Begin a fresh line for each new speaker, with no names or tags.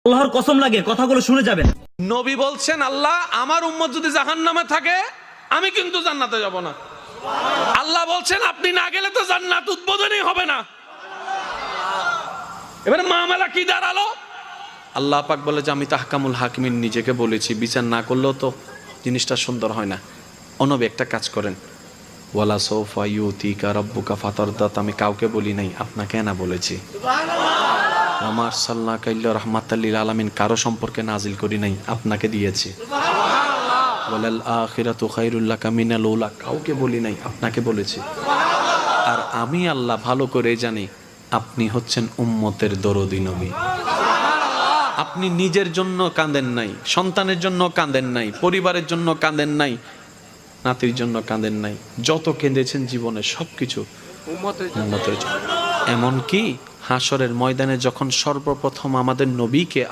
আল্লাহর কসম লাগে কথাগুলো শুনে যাবেন।
নবী বলছেন, আল্লাহ আমার উম্মত যদি জাহান্নামে থাকে আমি কিন্তু জান্নাতে যাব না। আল্লাহ বলছেন আপনি না গেলে তো জান্নাত উদ্বোধনই হবে না। এবারে মামলা কি দাঁড়ালো? আল্লাহ পাক বলে যে আমি তাহকামুল হাকিমিন নিজেকে বলেছি, বিচার না করলেও তো জিনিসটা সুন্দর হয় না। অনবী একটা কাজ করেন, ওয়ালা সৌফা ইউতিকা রাব্বুকা ফাতারদা, আমি কাউকে বলি নাই, আপনাকে না বলেছি। আমার সাল্লাহ কাইল্লা রহমাতাল লিল আলামিন কারো সম্পর্কে নাজিল করি নাই, আপনাকে দিয়েছি। ওয়ালাল আখিরাতু খায়রুল লাকা মিনাল উলা, কাউকে বলি নাই, আপনাকে বলেছি। আর আমি আল্লাহ ভালো করে জানি আপনি হচ্ছেন উম্মতের দরদি নবী। আপনি নিজের জন্য কাঁদেন নাই, সন্তানের জন্য কাঁদেন নাই, পরিবারের জন্য কাঁদেন নাই, নাতির জন্য কাঁদেন নাই, যত কেঁদেছেন জীবনে সবকিছু উম্মতের জন্য। এমনকি হাসরের ময়দানে যখন সর্বপ্রথম আমাদের নবীকে